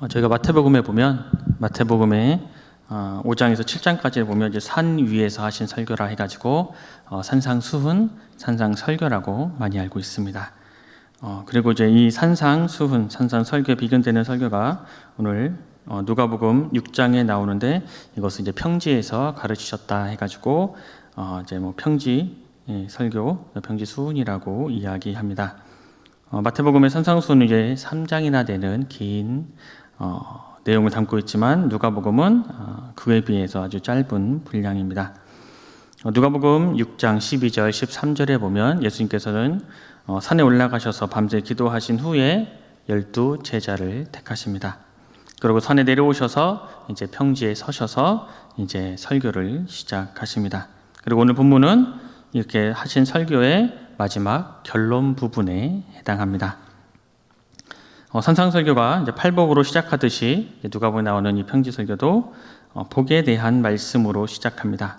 저희가 마태복음에 보면 마태복음에 5장에서 7장까지 보면 이제 산 위에서 하신 설교라 해가지고 산상수훈, 산상설교라고 많이 알고 있습니다. 그리고 이제 이 산상수훈, 산상설교에 비견되는 설교가 오늘 누가복음 6장에 나오는데 이것을 이제 평지에서 가르치셨다 해가지고 이제 뭐 평지 설교, 평지 수훈이라고 이야기합니다. 마태복음의 산상수훈은 이제 3장이나 되는 긴 내용을 담고 있지만 누가복음은 그에 비해서 아주 짧은 분량입니다. 누가복음 6장 12절 13절에 보면 예수님께서는 산에 올라가셔서 밤새 기도하신 후에 12 제자를 택하십니다. 그리고 산에 내려오셔서 이제 평지에 서셔서 이제 설교를 시작하십니다. 그리고 오늘 본문은 이렇게 하신 설교의 마지막 결론 부분에 해당합니다. 산상설교가 이제 팔복으로 시작하듯이 누가복음에 나오는 이 평지설교도 복에 대한 말씀으로 시작합니다.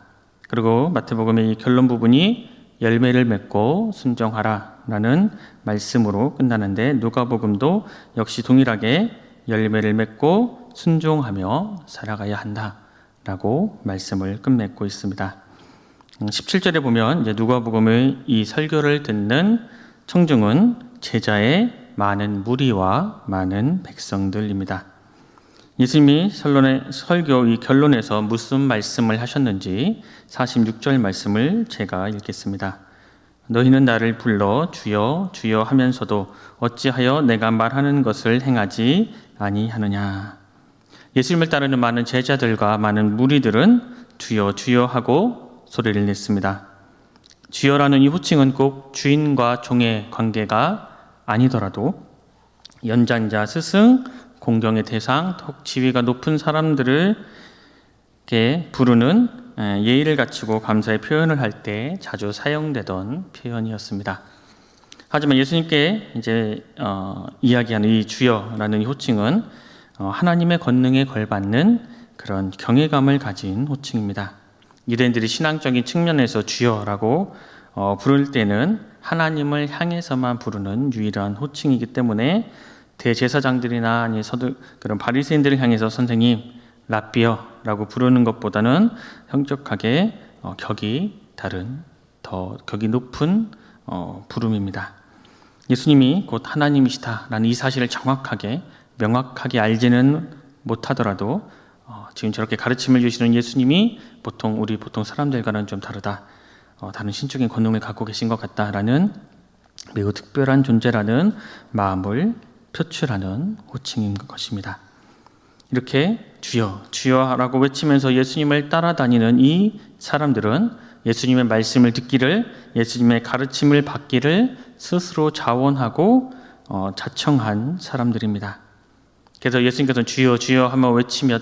그리고 마태복음의 이 결론 부분이 열매를 맺고 순종하라라는 말씀으로 끝나는데 누가복음도 역시 동일하게 열매를 맺고 순종하며 살아가야 한다라고 말씀을 끝맺고 있습니다. 17절에 보면 이제 누가복음의 이 설교를 듣는 청중은 제자의 많은 무리와 많은 백성들입니다. 예수님이 설교 이 결론에서 무슨 말씀을 하셨는지 46절 말씀을 제가 읽겠습니다. 너희는 나를 불러 주여 주여 하면서도 어찌하여 내가 말하는 것을 행하지 아니하느냐. 예수님을 따르는 많은 제자들과 많은 무리들은 주여 주여 하고 소리를 냈습니다. 주여라는 이 호칭은 꼭 주인과 종의 관계가 아니더라도 연장자, 스승, 공경의 대상, 혹 지위가 높은 사람들을 부르는 예의를 갖추고 감사의 표현을 할 때 자주 사용되던 표현이었습니다. 하지만 예수님께 이제 이야기하는 이 주여라는 이 호칭은 하나님의 권능에 걸받는 그런 경외감을 가진 호칭입니다. 유대인들이 신앙적인 측면에서 주여라고 부를 때는 하나님을 향해서만 부르는 유일한 호칭이기 때문에 대제사장들이나 그런 바리새인들을 향해서 선생님, 랍비어라고 부르는 것보다는 형격하게 격이 다른 더 격이 높은 부름입니다. 예수님이 곧 하나님이시다라는 이 사실을 정확하게 명확하게 알지는 못하더라도 지금 저렇게 가르침을 주시는 예수님이 우리 보통 사람들과는 좀 다르다. 다른 신적인 권능을 갖고 계신 것 같다라는 매우 특별한 존재라는 마음을 표출하는 호칭인 것입니다. 이렇게 주여 주여라고 외치면서 예수님을 따라다니는 이 사람들은 예수님의 말씀을 듣기를, 예수님의 가르침을 받기를 스스로 자원하고 자청한 사람들입니다. 그래서 예수님께서는 주여 주여 하며 외치며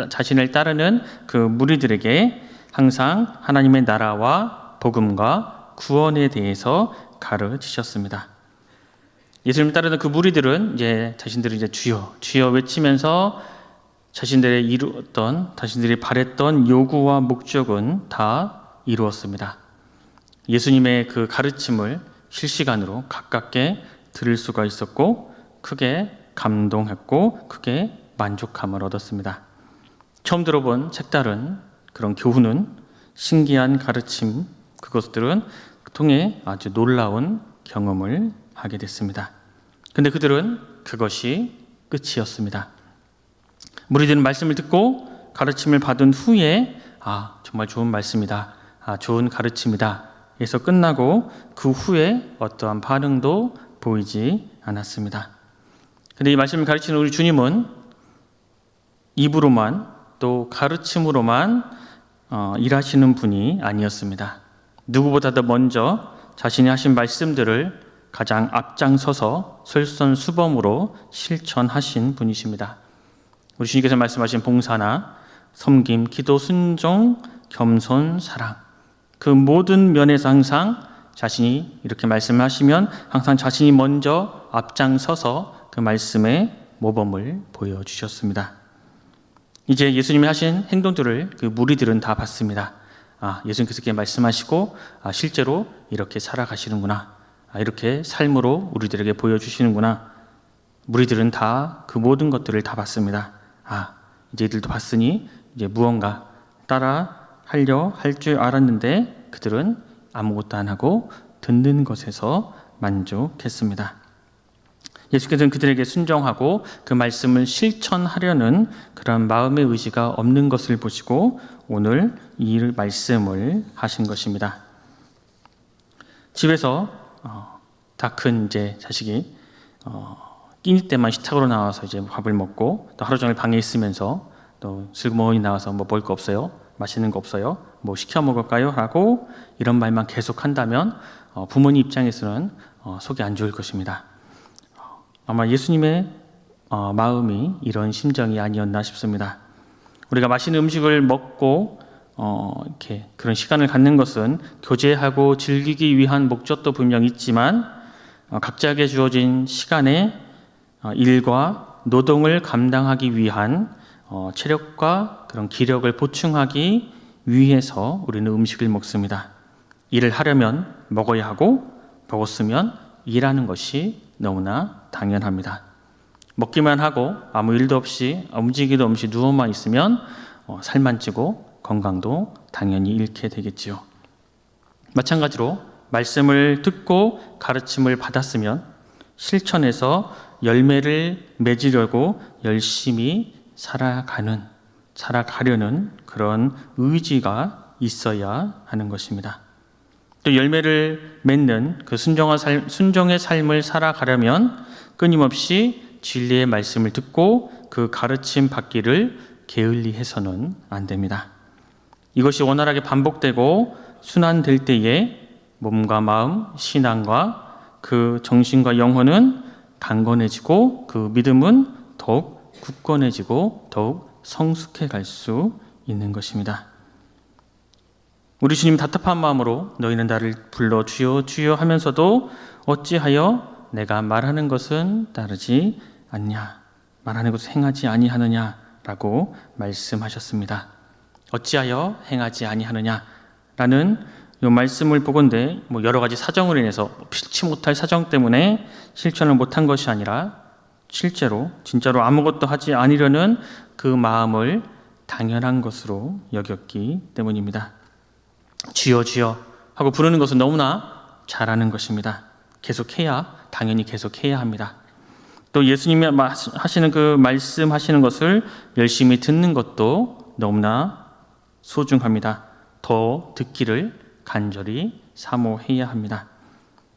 자신을 따르는 그 무리들에게 항상 하나님의 나라와 복음과 구원에 대해서 가르치셨습니다. 예수님을 따르는 그 무리들은 이제 자신들이 이제 주여 주여 외치면서 자신들이 바랬던 요구와 목적은 다 이루었습니다. 예수님의 그 가르침을 실시간으로 가깝게 들을 수가 있었고 크게 감동했고 크게 만족함을 얻었습니다. 처음 들어본 색다른 그런 교훈은 신기한 가르침, 그것들은 통해 아주 놀라운 경험을 하게 됐습니다. 근데 그들은 그것이 끝이었습니다. 무리들은 말씀을 듣고 가르침을 받은 후에 정말 좋은 말씀이다, 좋은 가르침이다 해서 끝나고 그 후에 어떠한 반응도 보이지 않았습니다. 근데 이 말씀을 가르치는 우리 주님은 입으로만 또 가르침으로만 일하시는 분이 아니었습니다. 누구보다도 먼저 자신이 하신 말씀들을 가장 앞장서서 솔선수범으로 실천하신 분이십니다. 우리 주님께서 말씀하신 봉사나 섬김, 기도, 순종, 겸손, 사랑, 그 모든 면에서 항상 자신이 이렇게 말씀하시면 항상 자신이 먼저 앞장서서 그 말씀의 모범을 보여주셨습니다. 이제 예수님이 하신 행동들을 그 무리들은 다 봤습니다. 예수님께서 이렇게 말씀하시고 실제로 이렇게 살아가시는구나, 이렇게 삶으로 우리들에게 보여주시는구나. 무리들은 다 그 모든 것들을 다 봤습니다. 이제 이들도 봤으니 이제 무언가 따라 하려 할 줄 알았는데 그들은 아무것도 안 하고 듣는 것에서 만족했습니다. 예수께서는 그들에게 순종하고 그 말씀을 실천하려는 그런 마음의 의지가 없는 것을 보시고 오늘 이 말씀을 하신 것입니다. 집에서 다 큰 이제 자식이 끼니 때만 식탁으로 나와서 이제 밥을 먹고 또 하루 종일 방에 있으면서 또 슬그머니 나와서 뭐 먹을 거 없어요? 맛있는 거 없어요? 뭐 시켜 먹을까요? 하고 이런 말만 계속 한다면 부모님 입장에서는 속이 안 좋을 것입니다. 아마 예수님의 마음이 이런 심정이 아니었나 싶습니다. 우리가 맛있는 음식을 먹고 이렇게 그런 시간을 갖는 것은 교제하고 즐기기 위한 목적도 분명 있지만 각자에게 주어진 시간에 일과 노동을 감당하기 위한 체력과 그런 기력을 보충하기 위해서 우리는 음식을 먹습니다. 일을 하려면 먹어야 하고 먹었으면 일하는 것이 너무나 당연합니다. 먹기만 하고 아무 일도 없이 움직이기도 없이 누워만 있으면 살만 찌고 건강도 당연히 잃게 되겠지요. 마찬가지로 말씀을 듣고 가르침을 받았으면 실천해서 열매를 맺으려고 열심히 살아가려는 그런 의지가 있어야 하는 것입니다. 또 열매를 맺는 그 순종의 삶을 살아가려면 끊임없이 진리의 말씀을 듣고 그 가르침 받기를 게을리해서는 안 됩니다. 이것이 원활하게 반복되고 순환될 때에 몸과 마음, 신앙과 그 정신과 영혼은 강건해지고 그 믿음은 더욱 굳건해지고 더욱 성숙해 갈 수 있는 것입니다. 우리 주님 답답한 마음으로 너희는 나를 불러 주여 주여 하면서도 어찌하여 내가 말하는 것은 따르지 않냐, 말하는 것을 행하지 아니하느냐라고 말씀하셨습니다. 어찌하여 행하지 아니하느냐라는 이 말씀을 보건대 여러 가지 사정으로 인해서 필치 못할 사정 때문에 실천을 못한 것이 아니라 진짜로 아무것도 하지 않으려는 그 마음을 당연한 것으로 여겼기 때문입니다. 주여 주여 하고 부르는 것은 너무나 잘하는 것입니다. 당연히 계속해야 합니다. 또 예수님이 하시는 그 말씀하시는 것을 열심히 듣는 것도 너무나 소중합니다. 더 듣기를 간절히 사모해야 합니다.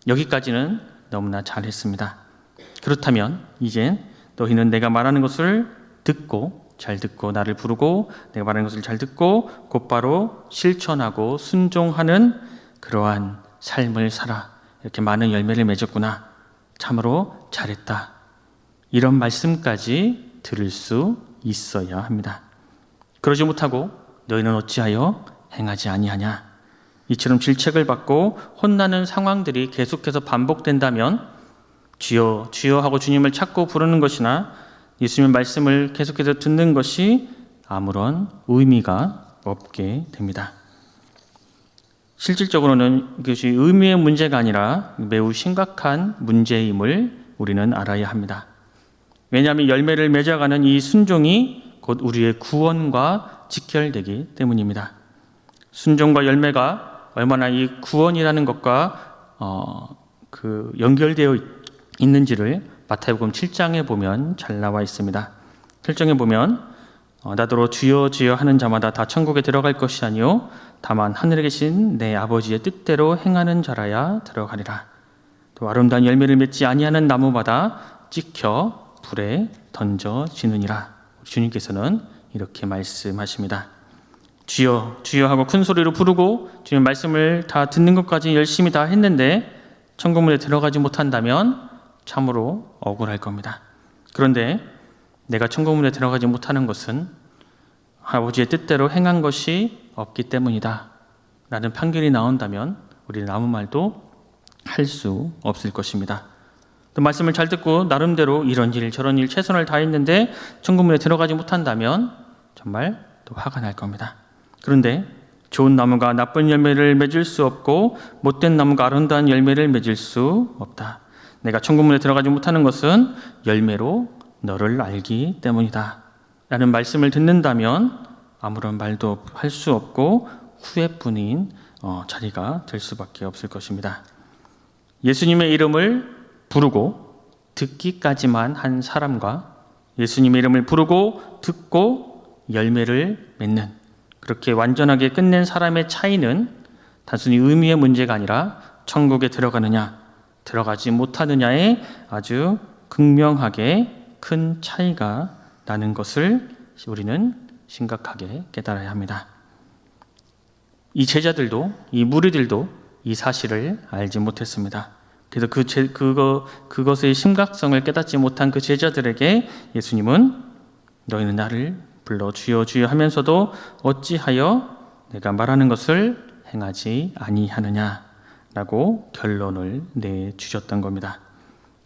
여기까지는 너무나 잘했습니다. 그렇다면 이젠 너희는 내가 말하는 것을 잘 듣고 나를 부르고 내가 말하는 것을 잘 듣고 곧바로 실천하고 순종하는 그러한 삶을 살아. 이렇게 많은 열매를 맺었구나. 참으로 잘했다. 이런 말씀까지 들을 수 있어야 합니다. 그러지 못하고 너희는 어찌하여 행하지 아니하냐. 이처럼 질책을 받고 혼나는 상황들이 계속해서 반복된다면 주여 주여 하고 주님을 찾고 부르는 것이나 예수님의 말씀을 계속해서 듣는 것이 아무런 의미가 없게 됩니다. 실질적으로는 이것이 의미의 문제가 아니라 매우 심각한 문제임을 우리는 알아야 합니다. 왜냐하면 열매를 맺어가는 이 순종이 곧 우리의 구원과 직결되기 때문입니다. 순종과 열매가 얼마나 이 구원이라는 것과 연결되어 있는지를 마태복음 7장에 보면 잘 나와 있습니다. 7장에 보면 나더러 주여 주여 하는 자마다 다 천국에 들어갈 것이 아니요 다만 하늘에 계신 내 아버지의 뜻대로 행하는 자라야 들어가리라. 또 아름다운 열매를 맺지 아니하는 나무마다 찍혀 불에 던져지느니라. 주님께서는 이렇게 말씀하십니다. 주여 주여 하고 큰 소리로 부르고 주님 말씀을 다 듣는 것까지 열심히 다 했는데 천국문에 들어가지 못한다면 참으로 억울할 겁니다. 그런데 내가 천국문에 들어가지 못하는 것은 아버지의 뜻대로 행한 것이 없기 때문이다 라는 판결이 나온다면 우리는 아무 말도 할 수 없을 것입니다. 또 말씀을 잘 듣고 나름대로 이런 일 저런 일 최선을 다했는데 천국문에 들어가지 못한다면 정말 또 화가 날 겁니다. 그런데 좋은 나무가 나쁜 열매를 맺을 수 없고 못된 나무가 아름다운 열매를 맺을 수 없다. 내가 천국문에 들어가지 못하는 것은 열매로 너를 알기 때문이다 라는 말씀을 듣는다면 아무런 말도 할 수 없고 후회뿐인 자리가 될 수밖에 없을 것입니다. 예수님의 이름을 부르고 듣기까지만 한 사람과 예수님의 이름을 부르고 듣고 열매를 맺는, 그렇게 완전하게 끝낸 사람의 차이는 단순히 의미의 문제가 아니라 천국에 들어가느냐 들어가지 못하느냐에 아주 극명하게 큰 차이가 나는 것을 우리는 심각하게 깨달아야 합니다. 이 제자들도, 이 무리들도 이 사실을 알지 못했습니다. 그래서 그것의 심각성을 깨닫지 못한 그 제자들에게 예수님은 너희는 나를 불러 주여 주여 하면서도 어찌하여 내가 말하는 것을 행하지 아니하느냐 라고 결론을 내주셨던 겁니다.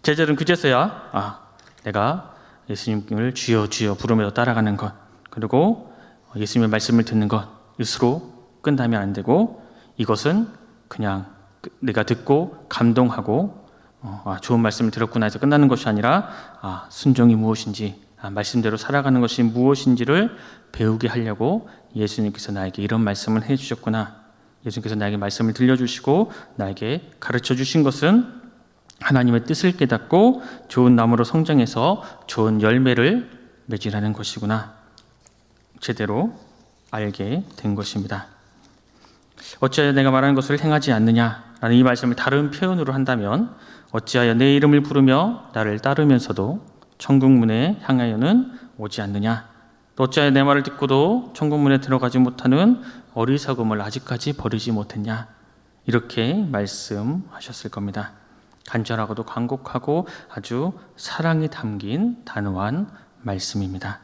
제자들은 그제서야 내가 예수님을 주여 주여 부르면서 따라가는 것, 그리고 예수님의 말씀을 듣는 것으로 끝나면 안 되고, 이것은 그냥 내가 듣고 감동하고 좋은 말씀을 들었구나 해서 끝나는 것이 아니라 순종이 무엇인지, 말씀대로 살아가는 것이 무엇인지를 배우게 하려고 예수님께서 나에게 이런 말씀을 해주셨구나, 예수님께서 나에게 말씀을 들려주시고 나에게 가르쳐 주신 것은 하나님의 뜻을 깨닫고 좋은 나무로 성장해서 좋은 열매를 맺으라는 것이구나, 제대로 알게 된 것입니다. 어찌하여 내가 말하는 것을 행하지 않느냐라는 이 말씀을 다른 표현으로 한다면, 어찌하여 내 이름을 부르며 나를 따르면서도 천국문에 향하여는 오지 않느냐, 또 어찌하여 내 말을 듣고도 천국문에 들어가지 못하는 어리석음을 아직까지 버리지 못했냐, 이렇게 말씀하셨을 겁니다. 간절하고도 간곡하고 아주 사랑이 담긴 단호한 말씀입니다.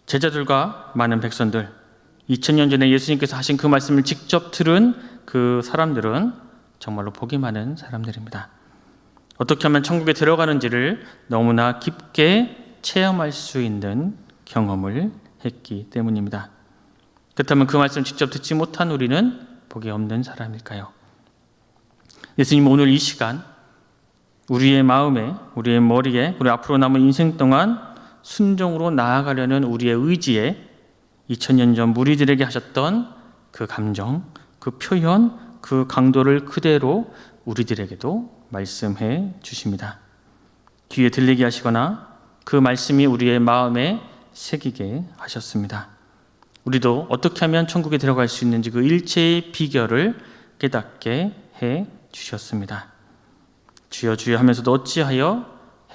제자들과 많은 백성들, 2000년 전에 예수님께서 하신 그 말씀을 직접 들은 그 사람들은 정말로 복이 많은 사람들입니다. 어떻게 하면 천국에 들어가는지를 너무나 깊게 체험할 수 있는 경험을 했기 때문입니다. 그렇다면 그 말씀을 직접 듣지 못한 우리는 복이 없는 사람일까요? 예수님 오늘 이 시간 우리의 마음에, 우리의 머리에, 우리 앞으로 남은 인생 동안 순종으로 나아가려는 우리의 의지에 2000년 전 무리들에게 하셨던 그 감정, 그 표현, 그 강도를 그대로 우리들에게도 말씀해 주십니다. 귀에 들리게 하시거나 그 말씀이 우리의 마음에 새기게 하셨습니다. 우리도 어떻게 하면 천국에 들어갈 수 있는지 그 일체의 비결을 깨닫게 해 주셨습니다. 주여 주여 하면서도 어찌하여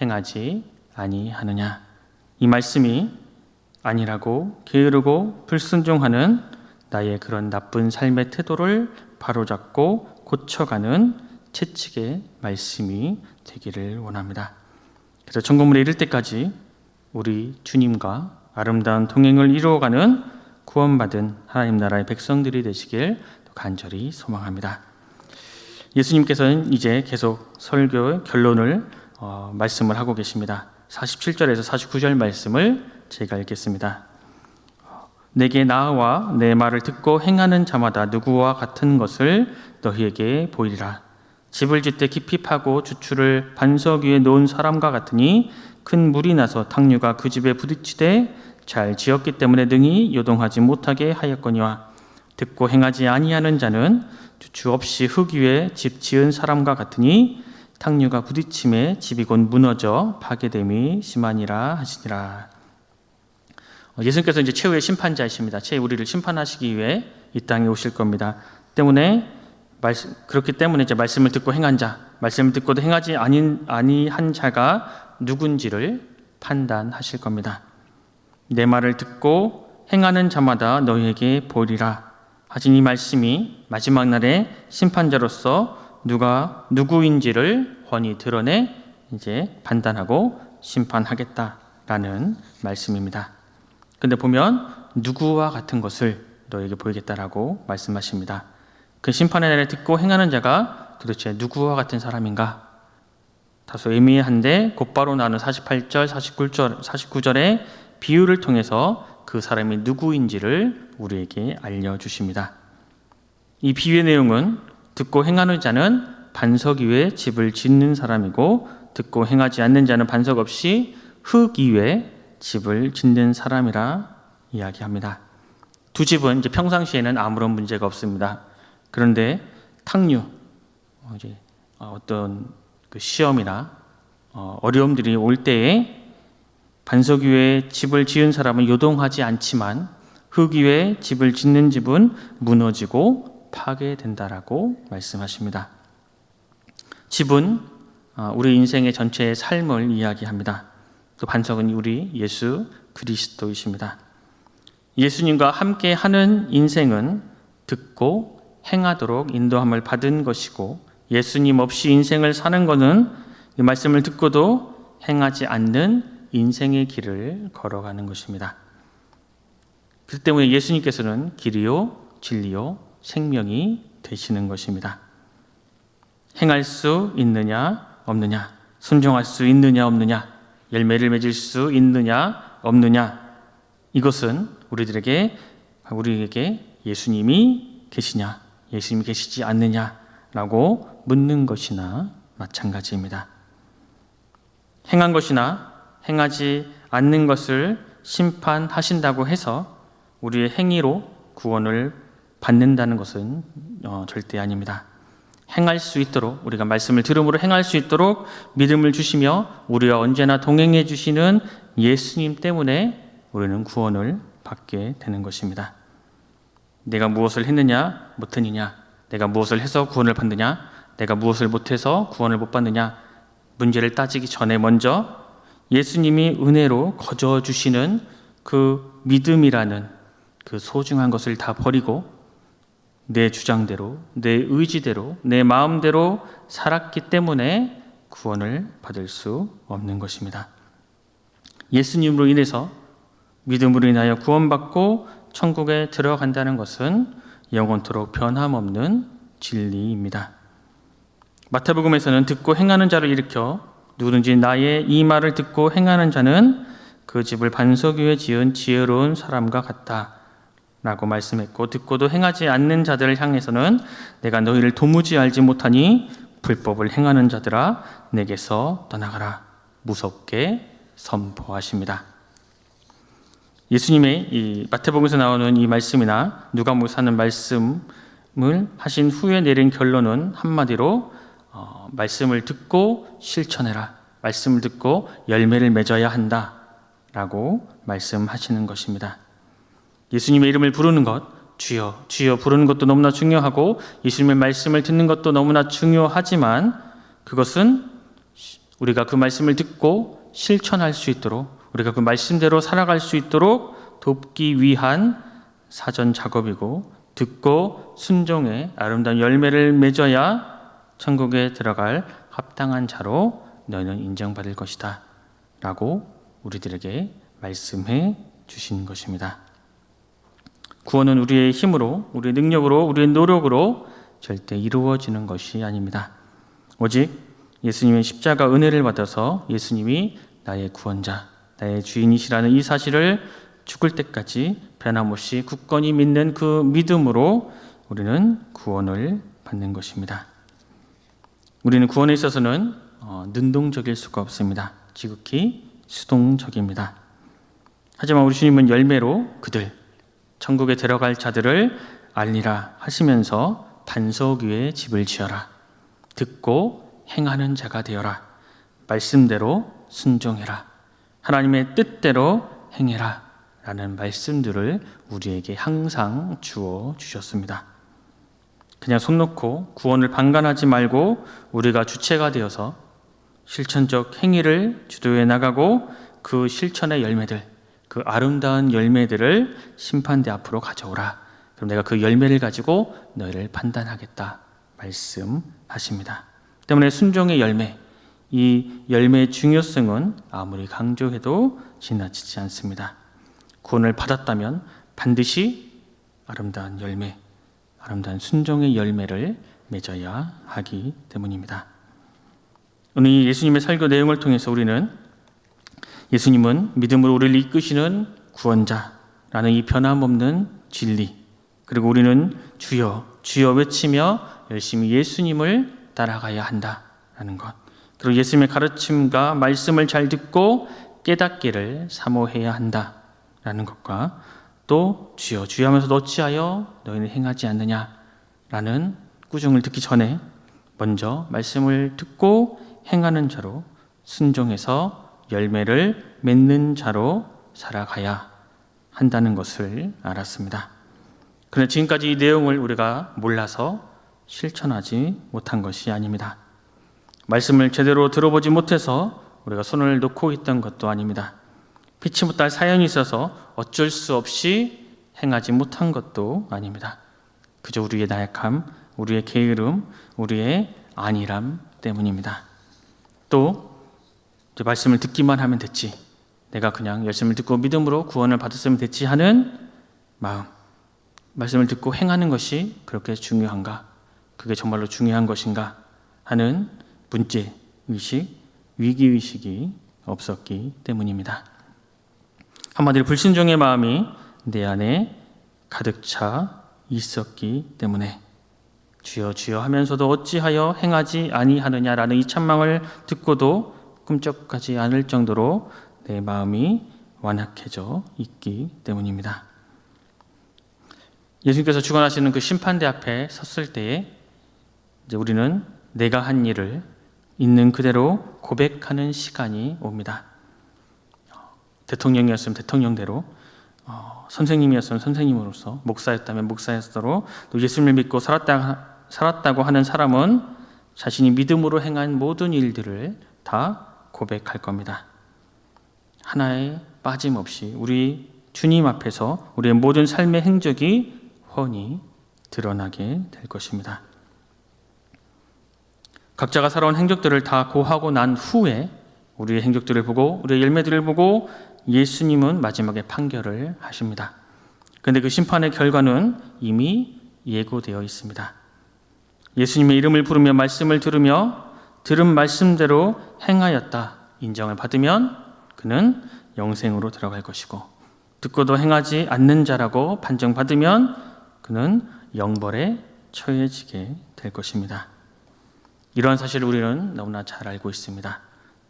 행하지 아니하느냐, 이 말씀이 아니라고 게으르고 불순종하는 나의 그런 나쁜 삶의 태도를 바로잡고 고쳐가는 채찍의 말씀이 되기를 원합니다. 그래서 천국문에 이를 때까지 우리 주님과 아름다운 동행을 이루어가는 구원받은 하나님 나라의 백성들이 되시길 간절히 소망합니다. 예수님께서는 이제 계속 설교의 결론을 말씀을 하고 계십니다. 47절에서 49절 말씀을 제가 읽겠습니다. 내게 나와 내 말을 듣고 행하는 자마다 누구와 같은 것을 너희에게 보이리라. 집을 짓되 깊이 파고 주추를 반석 위에 놓은 사람과 같으니 큰 물이 나서 탕류가 그 집에 부딪히되 잘 지었기 때문에 능히 요동하지 못하게 하였거니와, 듣고 행하지 아니하는 자는 주추 없이 흙 위에 집 지은 사람과 같으니 탕류가 부딪힘에 집이 곧 무너져 파괴됨이 심하니라 하시니라. 예수님께서 이제 최후의 심판자이십니다. 최후 우리를 심판하시기 위해 이 땅에 오실 겁니다. 그렇기 때문에 이제 말씀을 듣고 행한 자, 말씀을 듣고도 행하지 아니한 자가 누군지를 판단하실 겁니다. 내 말을 듣고 행하는 자마다 너희에게 보이리라 하신 이 말씀이 마지막 날에 심판자로서 누가 누구인지를 훤히 드러내 이제 판단하고 심판하겠다라는 말씀입니다. 근데 보면 누구와 같은 것을 너에게 보이겠다라고 말씀하십니다. 그 심판의 날에 듣고 행하는 자가 도대체 누구와 같은 사람인가? 다소 애매한데 곧바로 나오는 48절, 49절의 비유를 통해서 그 사람이 누구인지를 우리에게 알려주십니다. 이 비유의 내용은 듣고 행하는 자는 반석 위에 집을 짓는 사람이고 듣고 행하지 않는 자는 반석 없이 흙 위에 집을 짓는 사람이라 이야기합니다. 두 집은 이제 평상시에는 아무런 문제가 없습니다. 그런데 탕류, 어떤 그 시험이나 어려움들이 올 때에 반석 위에 집을 지은 사람은 요동하지 않지만 흙 위에 집을 짓는 집은 무너지고 파괴된다라고 말씀하십니다. 집은 우리 인생의 전체의 삶을 이야기합니다. 또 반석은 우리 예수 그리스도이십니다. 예수님과 함께 하는 인생은 듣고 행하도록 인도함을 받은 것이고, 예수님 없이 인생을 사는 것은 이 말씀을 듣고도 행하지 않는 인생의 길을 걸어가는 것입니다. 그 때문에 예수님께서는 길이요 진리요 생명이 되시는 것입니다. 행할 수 있느냐 없느냐, 순종할 수 있느냐 없느냐, 열매를 맺을 수 있느냐 없느냐, 이것은 우리에게 예수님이 계시냐, 예수님이 계시지 않느냐라고 묻는 것이나 마찬가지입니다. 행한 것이나 행하지 않는 것을 심판하신다고 해서 우리의 행위로 구원을 받는다는 것은 절대 아닙니다. 행할 수 있도록, 우리가 말씀을 들음으로 행할 수 있도록 믿음을 주시며 우리와 언제나 동행해 주시는 예수님 때문에 우리는 구원을 받게 되는 것입니다. 내가 무엇을 했느냐 못했느냐, 내가 무엇을 해서 구원을 받느냐, 내가 무엇을 못해서 구원을 못 받느냐, 문제를 따지기 전에 먼저 예수님이 은혜로 거저 주시는 그 믿음이라는 그 소중한 것을 다 버리고 내 주장대로, 내 의지대로, 내 마음대로 살았기 때문에 구원을 받을 수 없는 것입니다. 예수님으로 인해서 믿음으로 인하여 구원받고 천국에 들어간다는 것은 영원토록 변함없는 진리입니다. 마태복음에서는 듣고 행하는 자를 일으켜 누구든지 나의 이 말을 듣고 행하는 자는 그 집을 반석 위에 지은 지혜로운 사람과 같다 라고 말씀했고, 듣고도 행하지 않는 자들을 향해서는 내가 너희를 도무지 알지 못하니 불법을 행하는 자들아 내게서 떠나가라 무섭게 선포하십니다. 예수님의 이 마태복음에서 나오는 이 말씀이나 누가복음에서 하는 말씀을 하신 후에 내린 결론은 한마디로 말씀을 듣고 실천해라, 말씀을 듣고 열매를 맺어야 한다라고 말씀하시는 것입니다. 예수님의 이름을 부르는 것, 주여 주여 부르는 것도 너무나 중요하고 예수님의 말씀을 듣는 것도 너무나 중요하지만 그것은 우리가 그 말씀을 듣고 실천할 수 있도록, 우리가 그 말씀대로 살아갈 수 있도록 돕기 위한 사전 작업이고, 듣고 순종의 아름다운 열매를 맺어야 천국에 들어갈 합당한 자로 너희는 인정받을 것이다 라고 우리들에게 말씀해 주신 것입니다. 구원은 우리의 힘으로, 우리의 능력으로, 우리의 노력으로 절대 이루어지는 것이 아닙니다. 오직 예수님의 십자가 은혜를 받아서 예수님이 나의 구원자, 나의 주인이시라는 이 사실을 죽을 때까지 변함없이 굳건히 믿는 그 믿음으로 우리는 구원을 받는 것입니다. 우리는 구원에 있어서는 능동적일 수가 없습니다. 지극히 수동적입니다. 하지만 우리 주님은 열매로 그들, 천국에 들어갈 자들을 알리라 하시면서 반석 위에 집을 지어라, 듣고 행하는 자가 되어라, 말씀대로 순종해라, 하나님의 뜻대로 행해라 라는 말씀들을 우리에게 항상 주어 주셨습니다. 그냥 손 놓고 구원을 방관하지 말고 우리가 주체가 되어서 실천적 행위를 주도해 나가고 그 실천의 열매들, 그 아름다운 열매들을 심판대 앞으로 가져오라. 그럼 내가 그 열매를 가지고 너희를 판단하겠다 말씀하십니다. 때문에 순종의 열매, 이 열매의 중요성은 아무리 강조해도 지나치지 않습니다. 구원을 받았다면 반드시 아름다운 열매, 아름다운 순종의 열매를 맺어야 하기 때문입니다. 오늘 이 예수님의 설교 내용을 통해서 우리는 예수님은 믿음으로 우리를 이끄시는 구원자라는 이 변함없는 진리, 그리고 우리는 주여 주여 외치며 열심히 예수님을 따라가야 한다라는 것. 그리고 예수님의 가르침과 말씀을 잘 듣고 깨닫기를 사모해야 한다라는 것과 또 주여 주여 하면서도 어찌하여 너희는 행하지 않느냐라는 꾸중을 듣기 전에 먼저 말씀을 듣고 행하는 자로 순종해서 열매를 맺는 자로 살아가야 한다는 것을 알았습니다. 그런데 지금까지 이 내용을 우리가 몰라서 실천하지 못한 것이 아닙니다. 말씀을 제대로 들어보지 못해서 우리가 손을 놓고 있던 것도 아닙니다. 피치 못할 사연이 있어서 어쩔 수 없이 행하지 못한 것도 아닙니다. 그저 우리의 나약함, 우리의 게으름, 우리의 안일함 때문입니다. 또 이제 말씀을 듣기만 하면 됐지, 내가 그냥 열심을 듣고 믿음으로 구원을 받았으면 됐지 하는 마음, 말씀을 듣고 행하는 것이 그렇게 중요한가? 그게 정말로 중요한 것인가? 하는 문제의식, 위기의식이 없었기 때문입니다. 한마디로 불신종의 마음이 내 안에 가득 차 있었기 때문에 주여 주여 하면서도 어찌하여 행하지 아니하느냐라는 이 찬망을 듣고도 꿈쩍하지 않을 정도로 내 마음이 완악해져 있기 때문입니다. 예수님께서 주관하시는 그 심판대 앞에 섰을 때에 이제 우리는 내가 한 일을 있는 그대로 고백하는 시간이 옵니다. 대통령이었으면 대통령대로, 선생님이었으면 선생님으로서, 목사였다면 목사였으로, 또 예수님을 믿고 살았다고 하는 사람은 자신이 믿음으로 행한 모든 일들을 다 고백할 겁니다. 하나에 빠짐없이 우리 주님 앞에서 우리의 모든 삶의 행적이 훤히 드러나게 될 것입니다. 각자가 살아온 행적들을 다 고하고 난 후에 우리의 행적들을 보고 우리의 열매들을 보고 예수님은 마지막에 판결을 하십니다. 그런데 그 심판의 결과는 이미 예고되어 있습니다. 예수님의 이름을 부르며 말씀을 들으며 들은 말씀대로 행하였다 인정을 받으면 그는 영생으로 들어갈 것이고, 듣고도 행하지 않는 자라고 판정받으면 그는 영벌에 처해지게 될 것입니다. 이러한 사실을 우리는 너무나 잘 알고 있습니다.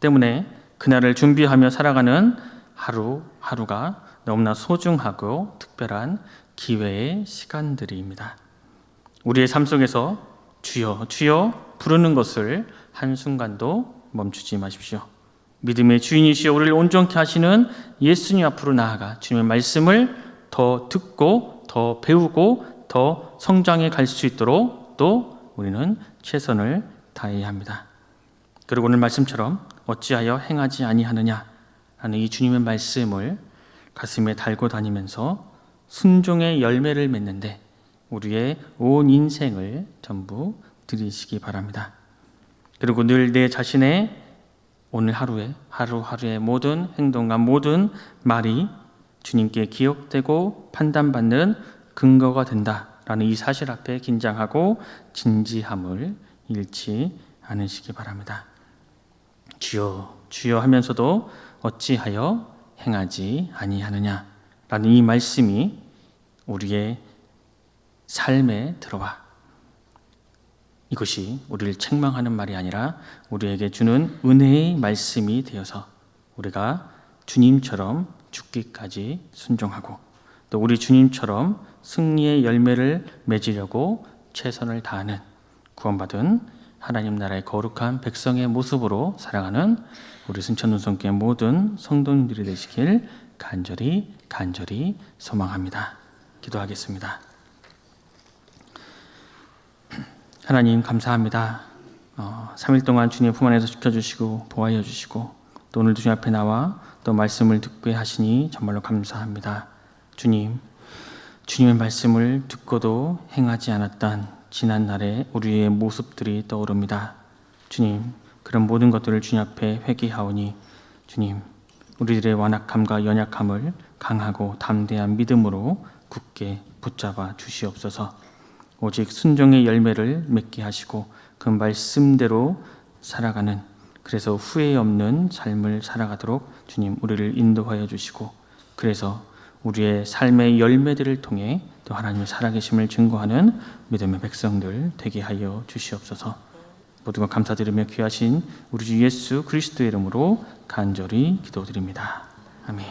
때문에 그날을 준비하며 살아가는 하루하루가 너무나 소중하고 특별한 기회의 시간들입니다. 우리의 삶 속에서 주여 주여 부르는 것을 한순간도 멈추지 마십시오. 믿음의 주인이시여 우리를 온전케 하시는 예수님 앞으로 나아가 주님의 말씀을 더 듣고 더 배우고 더 성장해 갈 수 있도록 또 우리는 최선을 다해야 합니다. 그리고 오늘 말씀처럼 어찌하여 행하지 아니하느냐 하는 이 주님의 말씀을 가슴에 달고 다니면서 순종의 열매를 맺는데 우리의 온 인생을 전부 드리시기 바랍니다. 그리고 늘 내 자신의 오늘 하루하루의 모든 행동과 모든 말이 주님께 기억되고 판단받는 근거가 된다라는 이 사실 앞에 긴장하고 진지함을 잃지 않으시기 바랍니다. 주여 주여 하면서도 어찌하여 행하지 아니하느냐라는 이 말씀이 우리의 삶에 들어와 이것이 우리를 책망하는 말이 아니라 우리에게 주는 은혜의 말씀이 되어서 우리가 주님처럼 죽기까지 순종하고 또 우리 주님처럼 승리의 열매를 맺으려고 최선을 다하는 구원받은 하나님 나라의 거룩한 백성의 모습으로 살아가는 우리 순천운송교회 모든 성도님들이 되시길 간절히 소망합니다. 기도하겠습니다. 하나님 감사합니다. 3일 동안 주님 품 안에서 지켜주시고 보호하여 주시고 또 오늘도 주님 앞에 나와 또 말씀을 듣게 하시니 정말로 감사합니다. 주님의 말씀을 듣고도 행하지 않았던 지난날의 우리의 모습들이 떠오릅니다. 주님, 그런 모든 것들을 주님 앞에 회개하오니 주님, 우리들의 완악함과 연약함을 강하고 담대한 믿음으로 굳게 붙잡아 주시옵소서. 오직 순종의 열매를 맺게 하시고 그 말씀대로 살아가는, 그래서 후회 없는 삶을 살아가도록 주님 우리를 인도하여 주시고, 그래서 우리의 삶의 열매들을 통해 또 하나님의 살아계심을 증거하는 믿음의 백성들 되게 하여 주시옵소서. 모두가 감사드리며 귀하신 우리 주 예수 그리스도의 이름으로 간절히 기도드립니다. 아멘.